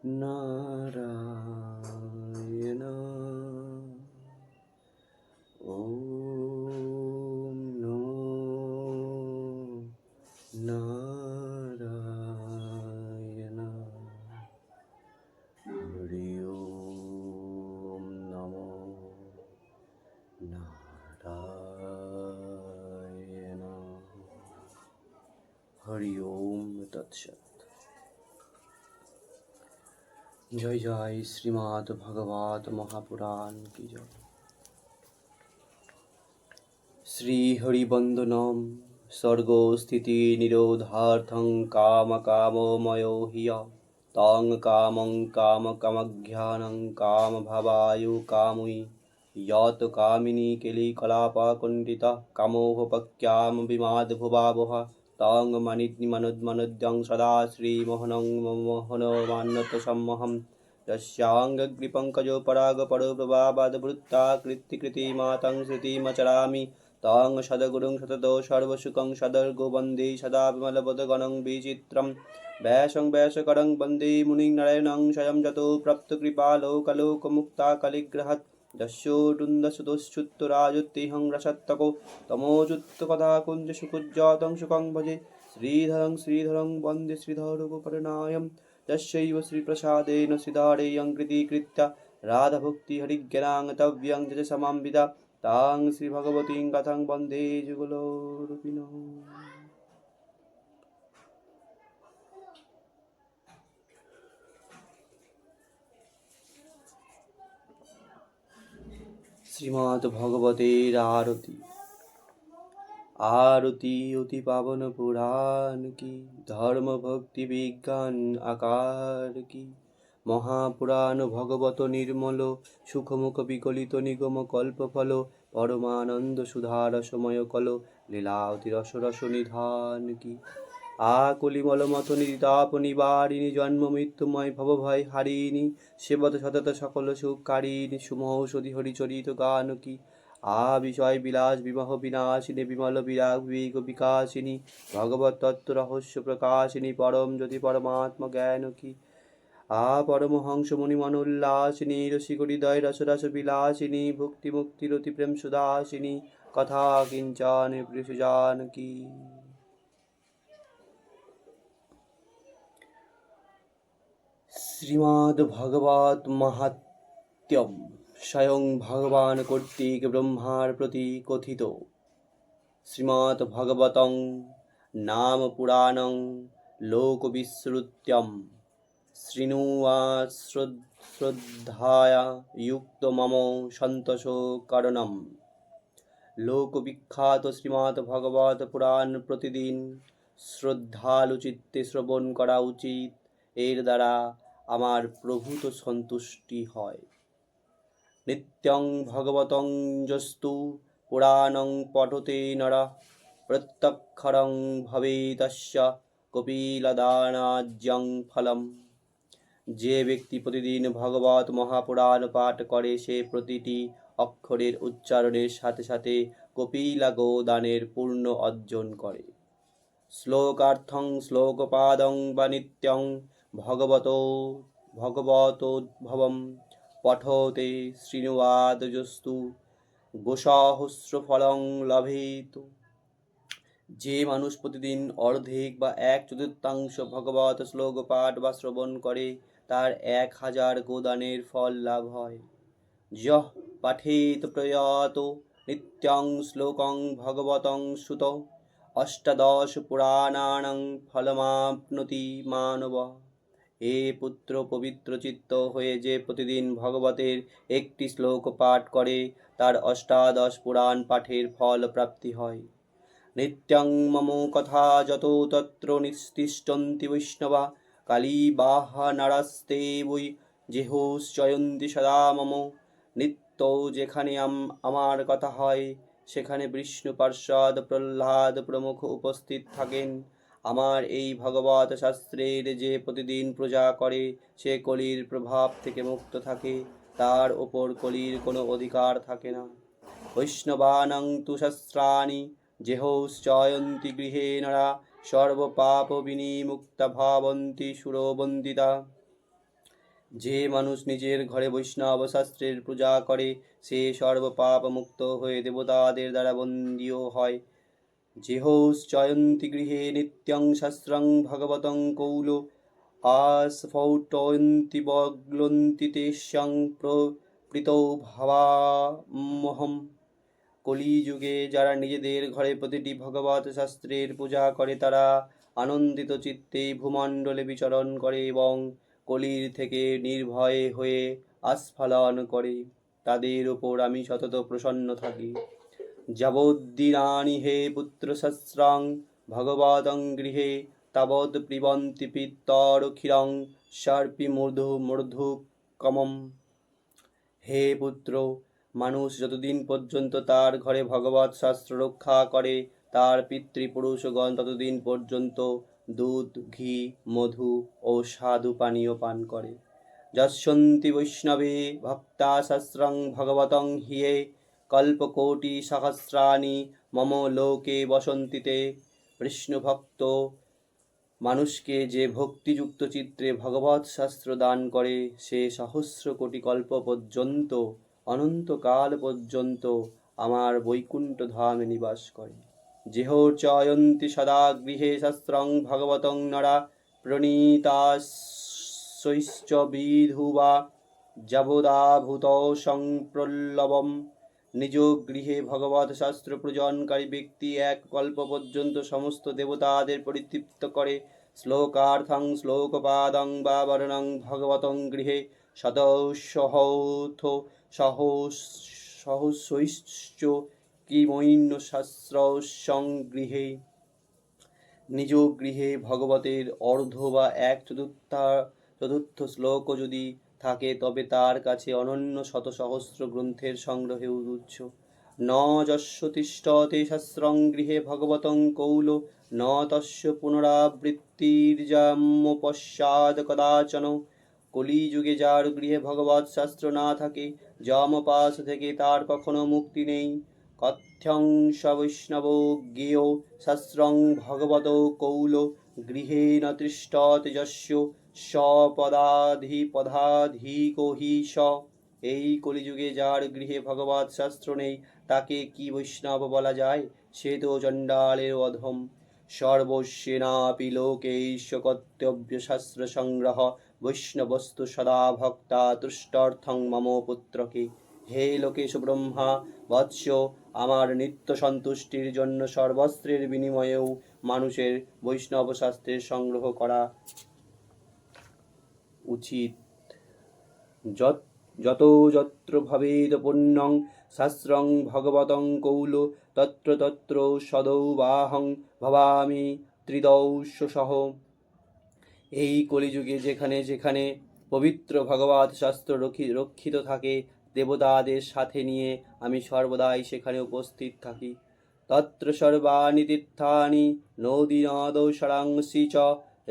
নারায়ণ ওম নমো নারায়ণ হরি ওম নমো নারায়ণ হরি ওম তৎসৎ। জয় জয় শ্রীমদ্ ভগবত মহাপুরাণ কি জয়। শ্রী হরিবন্দনম স্বর্গস্থিতি নিরোধার্থং কাম কামময় হিয় তং কামং কাম কামজ্ঞানং কাম ভাবায়ু কামুই যত কামিনী কেলি কলাপকণ্ডিত কামোহপক্যাম বিমাদ ভুবাবহ তং মনুদ্যং সদা শ্রীমোহনং মোহন মান্যত সম্মহম যস্যাঙ্গগ্রিপঙ্কজো পরাগপরো প্রভাবাদবৃত্তা কৃত্তিকৃতি মাতং শ্রুতিমচরামি তং সদগুরুং সততো সর্বসুখং সদর্গো বন্দে সদা বিমলবদগণং বিচিত্রম ব্যাসং ব্যাসকরং বন্দে মুনিং নারায়ণং স্বয়ং যতো প্রাপ্তকৃপালোকলোকমুক্তা কলিগ্রহাৎ যস্যোটুন্দসুতশ্চুত্তরাজুত্তিহং রসত্তকো তমোজুত্তকথাকুঞ্জসুকুজ্জাतं সুখং ভজে শ্রীধরং বন্দে শ্রীধরগোপরিণায়ं তস্যৈব শ্রীপ্রসাদেन শ্রীধরেয়ংकृतीकृत्य राधाभक्तिहरिज्ञानाङ्गतव्यं जजसमाम्बिदा तां श्रीभगवतीं कथं वन्दे जुगलरूपिणः। শ্রীমদ্ ভগবতের আরতি। आरती अति पावन पुराण की धर्म भक्ति विज्ञान आकार की महापुराण भगवत निर्मल सुखमुख विकलित निगम कल्प फल परमानंद सुधार समय कल लीलावती रस रस निधान की आकुलिमल मत निताप निवारिणी जन्म मृत्युमय भव भय हारिणी सेवत सतत सकल सुखारिणी सुमौषधि हरिचरित गान की विषय विलास विमोह विनाशिनी विमल विराग विवेक विकासिनी भगवत तत्व रहस्य प्रकाशिनी परम ज्योति परमात्मा ज्ञान की परमहंस मुनि मनोल्लासिनी रसिक हृदय रस रस विलासिनी भुक्ति मुक्ति रति प्रेम सुदासिनी कथा किंचन प्रियजान की। श्रीमद् भागवत महात्यम स्वयं भगवान कर्तृक ब्रह्मार प्रति कथित श्रीमद् भागवतं नाम पुराणं लोकविश्रुत्यं शृणुयाश्रद्धया युक्त मम सन्तोषो कारणम्। लोकविख्यात श्रीमद् भागवत पुराण प्रतिदिन श्रद्धालु चित्ते শ্রবণ করা উচিত। এর দ্বারা আমার প্রভূত সন্তুষ্টি হয়। নিত্যং ভগবতং যস্তু পুরাণং পঠতে নরঃ প্রত্যক্ষরং ভবেতস্য কপিলদানাজ্যং ফলম। যে ব্যক্তি প্রতিদিন ভগবত মহাপুরাণ পাঠ করে সে প্রতিটি অক্ষরের উচ্চারণের সাথে সাথে কপিলা গোদানের পূর্ণ অর্জন করে। শ্লোকার্থং শ্লোকপাদং বা নিত্যং ভগবতোদ্ভবম পঠতে শৃণুয়াদযস্তু গোসহস্রফলং লভেত। যে মানুষ প্রতিদিন অর্ধেক বা 1/4 ভগবত শ্লোক পাঠ বা শ্রবণ করে তার 1000 গোদানের ফল লাভ হয়। যঃ পাঠেত প্রয়াত নিত্যং শ্লোকং ভগবতং সুত অষ্টাদশ পুরাণানাং ফলমাপ্নোতি মানবঃ। হে পুত্র, পবিত্র চিত্ত হয়ে যে প্রতিদিন ভগবতের একটি শ্লোক পাঠ করে তার অষ্টাদশ পুরাণ পাঠের ফল প্রাপ্তি হয়। নিত্যং মম কথা যত তত্র নিস্তিষ্ঠন্তি বৈষ্ণবা কালীবাহা নারাস্তে বৈ জেহশ্চয়ন্তি সদা মম। নিত্য যেখানে আমার কথা হয় সেখানে বিষ্ণু পার্ষদ প্রহ্লাদ প্রমুখ উপস্থিত থাকেন। আমার এই ভগবত শাস্ত্রের যে প্রতিদিন পূজা করে সে কলির প্রভাব থেকে মুক্ত থাকে, তার ওপর কলির কোনো অধিকার থাকে না। বৈষ্ণবানাং তু শাস্ত্রাণি জেহশ্চয়ন্তি গৃহে নরা সর্বপাপ বিনিমুক্তা ভাবন্তি সুরবন্দিতা। যে মানুষ নিজের ঘরে বৈষ্ণব শাস্ত্রের পূজা করে সে সর্বপাপ মুক্ত হয়ে দেবতাদের দ্বারা বন্দীয় হয়। যেহশ্চয়ন্তি গৃহে নিত্যং শাস্ত্রং ভগবতং কৌল আস্ফৌটয়ন্তি বগ্লন্তি তেষ্যং প্রীতৌ ভাবামহম। কলিযুগে যারা নিজেদের ঘরে প্রতিটি ভগবত শাস্ত্রের পূজা করে তারা আনন্দিত চিত্তে ভূমণ্ডলে বিচরণ করে এবং কলির থেকে নির্ভয়ে হয়ে আস্ফালন করে। তাদের উপর আমি সতত প্রসন্ন থাকি। যাবদ্দিনানি হে পুত্র সহস্রাং ভগবতং গৃহে তাবৎ পিবন্তি পিতরক্ষীরং সর্পি মূর্ধুকমম। হে পুত্র, মানুষ যতদিন পর্যন্ত তার ঘরে ভগবত শাস্ত্র রক্ষা করে তার পিতৃপুরুষগণ ততদিন পর্যন্ত দুধ, ঘি, মধু ও স্বাদু পানীয় পান করে। যস্যন্তি বৈষ্ণবে ভক্তা শাস্ত্রং ভগবতং হিয়ে কল্পকোটি সহস্রাণি মম লোকে বসন্তিতে। বিষ্ণুভক্ত মানুষকে যে ভক্তিযুক্ত চিত্রে ভগবৎ শাস্ত্র দান করে সে সহস্র কোটি কল্প পর্যন্ত অনন্তকাল পর্যন্ত আমার বৈকুণ্ঠ ধামে নিবাস করে। যেহোর্চয়ন্তি সদা গৃহে শাস্ত্রং ভগবতং নরা প্রণীতাশ্চৈশ্চ বিধুবা যাবদাভূত সংপ্রল্লবম। নিজ গৃহে ভগবত শাস্ত্র পূজনকারী ব্যক্তি এক কল্প পর্যন্ত সমস্ত দেবতাদের পরিতৃপ্ত করে। শ্লোকার্থং শ্লোকপাদং বা বর্ণং ভগবতং গৃহে সহস্রৈশ্চ কিমৈন্য শাস্ত্রস্যং গৃহে। নিজ গৃহে ভগবতের অর্ধ বা এক চতুর্থ শ্লোকও যদি থাকে তবে তার কাছে অনন্য শত সহস্র গ্রন্থের সংগ্রহে উচ্চ। ন যস্য তিষ্ঠতে শাস্ত্রং গৃহে ভগবতং কৌল ন তস্য পুনরাবৃত্তির্যামপশ্চাৎ কদাচন। কলিযুগে যার গৃহে ভগবৎ শাস্ত্র না থাকে যমপাশ থেকে তার কখনো মুক্তি নেই। কথ্যং স বৈষ্ণব জ্ঞেয় শাস্ত্রং ভগবত কৌল গৃহে ন তিষ্ঠতে যস্য সপদাধিপদাধিকো হি স। এই কলিযুগে যার গৃহে ভগবৎ শাস্ত্র নেই তাকে কি বৈষ্ণব বলা যায়? সে তো চণ্ডালের অধম। সর্বস্যেনাপি লোকেশ কর্তব্য শাস্ত্র সংগ্রহ বৈষ্ণবস্তু সদা ভক্তা তুষ্টার্থং মম পুত্রকে। হে লোকেশ ব্রহ্মা বৎস, আমার নিত্য সন্তুষ্টির জন্য সর্বস্ত্রের বিনিময়েও মানুষের বৈষ্ণব শাস্ত্রের সংগ্রহ করা উচিত। যত যত্র ভবেদ পুণ্যং শাস্ত্রং ভগবতং কৌল তত্র তত্র সদৌবাহং ভবামি ত্রিদৌষসহ। এই কলিযুগে যেখানে যেখানে পবিত্র ভগবৎ শাস্ত্র রক্ষিত থাকে দেবতাদের সাথে নিয়ে আমি সর্বদাই সেখানে উপস্থিত থাকি। তত্র সর্বাণি তীর্থানি নদী নদৌ সরাংসি চ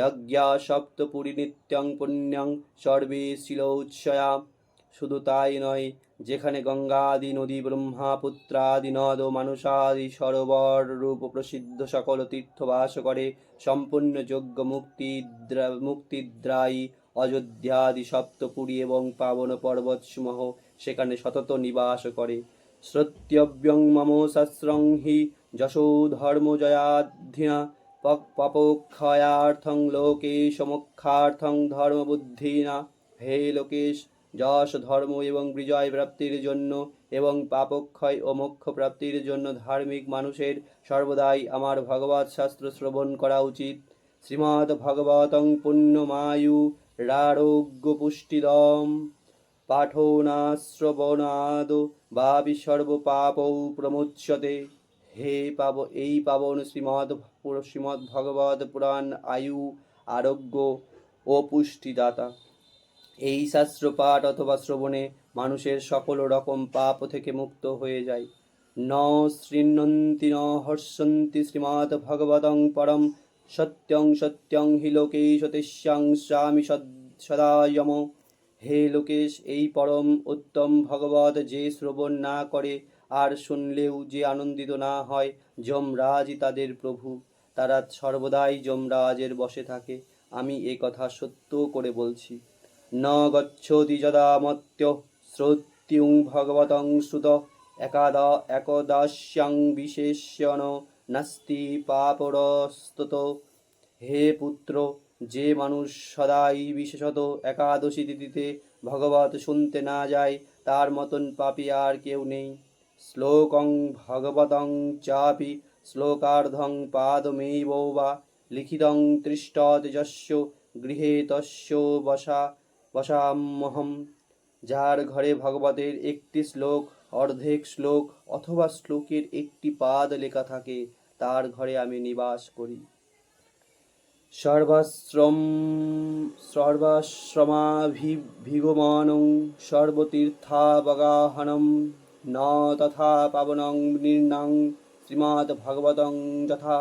যজ্ঞা সপ্তপুরী নিত্যং পুণ্যং সর্বে শিলোৎসয়া। শুধু তাই নয়, যেখানে গঙ্গাদি নদী ব্রহ্মাপুত্রাদি নদ ও মানুষাদি সরোবর রূপ প্রসিদ্ধ সকল তীর্থ বাস করে সম্পূর্ণ যোগ্য মুক্তিদ্রায়ী অযোধ্যাদি সপ্তপুরী এবং পাবন পর্বতসমূহ সেখানে সতত নিবাস করে। শ্রোতব্যং মম শাস্ত্রং হি যশো ধর্মজয়াধিনা পাপক্ষয়ার্থং লোকেশ মোক্ষার্থং ধর্মবুদ্ধিনা। হে লোকেশ, যশ ধর্ম এবং বিজয় প্রাপ্তির জন্য এবং পাপক্ষয় ও মোক্ষ প্রাপ্তির জন্য ধার্মিক মানুষের সর্বদাই আমার ভগবৎ শাস্ত্র শ্রবণ করা উচিত। শ্রীমদ্ ভগবতং পুণ্যমায়ু রারোগ্য পুষ্টিদম পাঠনাশ্রবণাদ বাবি সর্বপাপৌ প্রমুচ্যতে। এই পাবন শ্রীমদ্ ভগবত পুরাণ আয়ু, আরোগ্য ও পুষ্টিদাতা। এই শাস্ত্র পাঠ অথবা শ্রবণে মানুষের সকল রকম পাপ থেকে মুক্ত হয়ে যায়। ন শৃণ্বন্তি ন হর্ষন্তি শ্রীমদ্ ভগবতং পরম সত্যং সত্যং হি লোকেশ তেষ্যাং স্বামী সদায়ম। হে লোকেশ, এই পরম উত্তম ভগবত যে শ্রবণ না করে আর শুনলেও যে আনন্দিত না হয়, যমরাজই তাদের প্রভু। তারা সর্বদাই যমরাজের বশে থাকে। আমি এ কথা সত্য করে বলছি। ন গচ্ছতি যদা মর্ত্য শ্রোত্যুং ভগবতং শ্রুত একদাস্যাং বিশেষ্যন নাস্তি পাপরস্তত। হে পুত্র, যে মানুষ সদাই বিশেষত একাদশী তিথিতে ভগবত শুনতে না যায়, তার মতন পাপী আর কেউ নেই। শ্লোকং ভগবতং চাপি শ্লোকার্ধং পাদমেব বা লিখিতং তিষ্ঠৎ যস্য গৃহে তস্য বসাম্যহম। যার ঘরে ভগবতের একটি শ্লোক, অর্ধেক শ্লোক অথবা শ্লোকের একটি পাদ লেখা থাকে, তার ঘরে আমি নিবাস করি। সর্বাশ্রমাভিগমনং সর্বতীর্থাবগাহনম ন তথা পাবনং নৃণাং শ্রীমদ্ ভাগবতং যথা।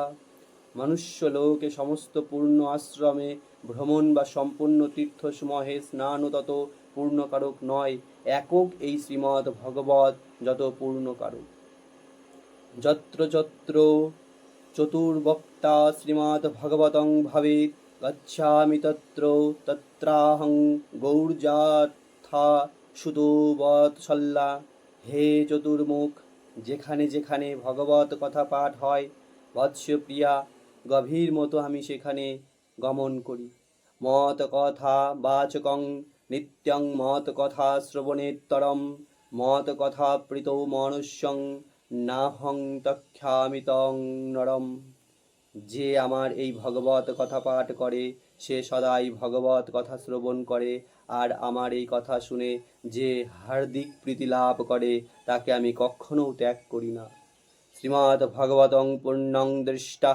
মনুষ্যলোকে সমস্ত পূর্ণ আশ্রমে ভ্রমণ বা সম্পূর্ণ তীর্থসমূহে স্নানও তত পূর্ণকারক নয়, একক এই শ্রীমদ্ ভগবত যত পূর্ণকারক। যত্র যত্র চতুর্বক্তা শ্রীমদ্ ভাগবতং ভবেৎ গচ্ছামি তত্র তত্রাহং গৌড়যাথা সুতো বৎসল্যা। হে চতুর্মুখ, যেখানে যেখানে ভগবত কথা পাঠ হয়, বৎসপ্রিয়া গভীর মতো আমি সেখানে গমন করি। মত কথা বাচকং নিত্যং মত কথা শ্রবণেত্তরম মত কথা প্রীতো মনুষ্যং নাহং তক্ষামি তং নরম। যে আমার এই ভগবত কথা পাঠ করে, সে সদাই ভগবত কথা শ্রবণ করে, আর আমার এই কথা শুনে যে হার্দিক প্রীতি লাভ করে, তাকে আমি কখনো ত্যাগ করি না। শ্রীমদ্ ভাগবতং পূর্ণং দৃষ্টা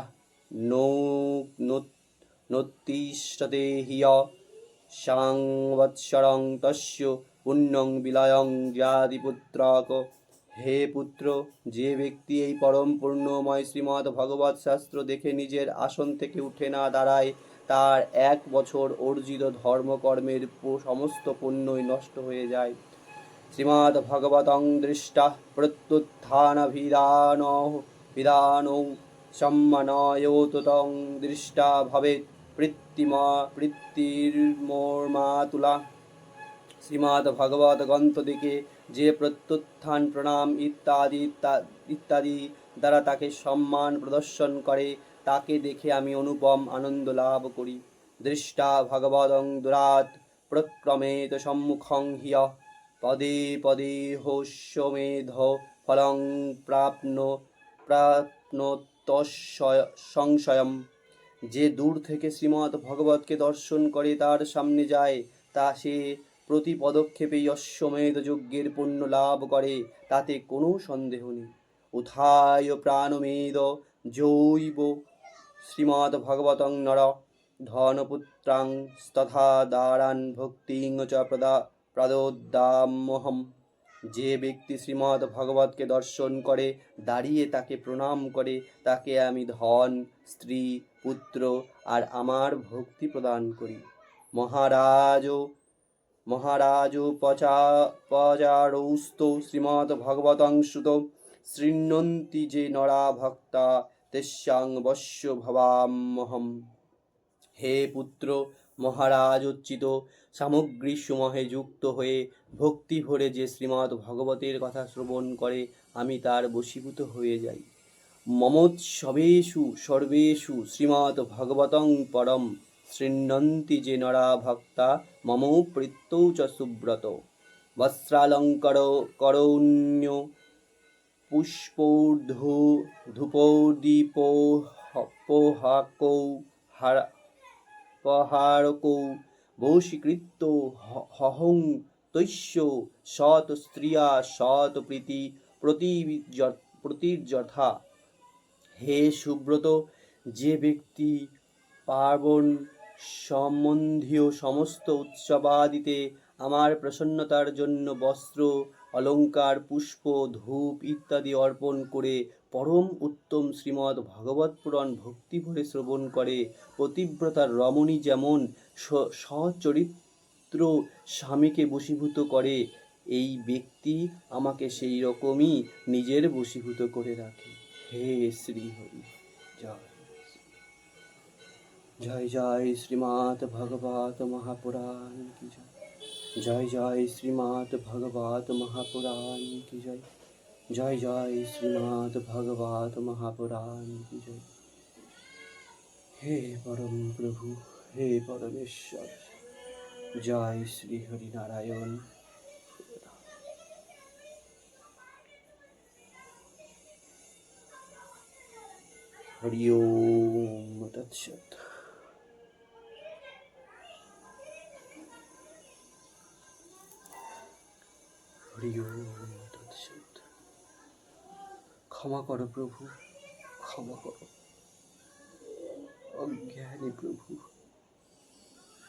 নোত্তিষ্ঠতে হিয় সংবৎসরং তস্য পুণ্যং বিলয়ং জাতিপুত্রক। হে পুত্র, যে ব্যক্তি এই পরম পূর্ণময় শ্রীমদ্ ভগবৎ শাস্ত্র দেখে নিজের আসন থেকে উঠে না দাঁড়ায়, তার 1 বছর অর্জিত ধর্মকর্মের সমস্ত পুণ্যই নষ্ট হয়ে যায়। শ্রীমদ্ ভগবতং দৃষ্টা প্রত্যুত্থানভিধানৌ সম্মানয়োতং দৃষ্টা ভবেৎ প্রীতির্মোর্মাতুলা। শ্রীমদ্ ভাগবত গ্রন্থ দেখে যে প্রত্যুত্থান, প্রণাম ইত্যাদি দ্বারা তাকে সম্মান প্রদর্শন করে, তাকে দেখে আমি অনুপম আনন্দ লাভ করি। দৃষ্টা ভগবদং দুরাত প্রক্রমেত সম্মুখং হিয় পদে পদে হোস্যমেধ ফলং প্রাপ্নোত সংশয়ম। যে দূর থেকে শ্রীমদ্ ভগবতকে দর্শন করে তার সামনে যায়, তা সে প্রতি পদক্ষেপেই অশ্বমেধ যজ্ঞের পুণ্য লাভ করে, তাতে কোনো সন্দেহ নেই। উত্থায় প্রাণমেদ জৈব শ্রীমদ্ ভগবতং নর ধনপুত্রাং তথা দারান ভক্তিং চ প্রদদাম্যহম। যে ব্যক্তি শ্রীমদ্ ভগবতকে দর্শন করে, দাঁড়িয়ে তাকে প্রণাম করে, তাকে আমি ধন, স্ত্রী, পুত্র আর আমার ভক্তি প্রদান করি। মহারাজ পচারৌস্তু শ্রীমদ্ ভগবতং শ্রুত শৃণ্বন্তি যে নরা ভক্তা তেস্যাং বশ্য ভবাম্যহম। হে পুত্র, মহারাজ অচ্যুত সামগ্রী সমূহে যুক্ত হয়ে ভক্তি ভরে যে শ্রীমদ্ ভগবতের কথা শ্রবণ করে, আমি তার বশীভূত হয়ে যাই। মমোৎসবেষু সর্বেষু শ্রীমদ্ ভগবতং পরম শৃণ্বন্তি যে নরা ভক্তা মম প্রীত্যৌ চ সুব্রত। বস্ত্রালঙ্কার করৌণ্য পুষ্পোর্ধূপদীপোপহাকৌ পহারকৌ বশীকৃত্য হহং তস্য সৎ স্ত্রিয়া সৎ প্রতির্যথা। হে সুব্রত, যে ব্যক্তি পার্বণ সম্বন্ধীয় সমস্ত উৎসবাদিতে আমার প্রসন্নতার জন্য বস্ত্র, অলঙ্কার, পুষ্প, ধূপ ইত্যাদি অর্পণ করে পরম উত্তম শ্রীমদ্ ভগবৎ পুরাণ ভক্তি ভরে শ্রবণ করে, পতিব্রতার রমণী যেমন সচরিত্র স্বামীকে বশীভূত করে, এই ব্যক্তি আমাকে সেই রকমই নিজের বশীভূত করে রাখে। হে শ্রী হরি, জয় জয় জয় শ্রীমদ্ ভাগবত মহাপুরাণ কি জয়। जय जय श्रीमद् भगवत महापुराण की जय। जय जय श्रीमद् भगवत महापुराण की जय। हे परम प्रभु, हे परमेश्वर, जय श्री हरि नारायण। हरि ओम तत्सत। हरि ओम तत्सत। ক্ষমা করো প্রভু, ক্ষমা করো। অজ্ঞানী প্রভু,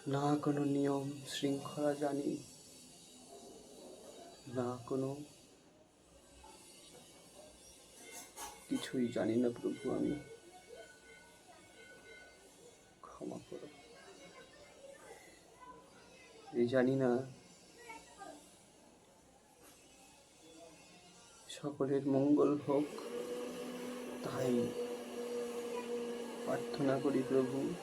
না কোনো নিয়ম শৃঙ্খলা জানি, না কোনো কিছুই জানি না প্রভু আমি। ক্ষমা করো। এই জানি না সকলের মঙ্গল হোক, তাই প্রার্থনা করি প্রভু।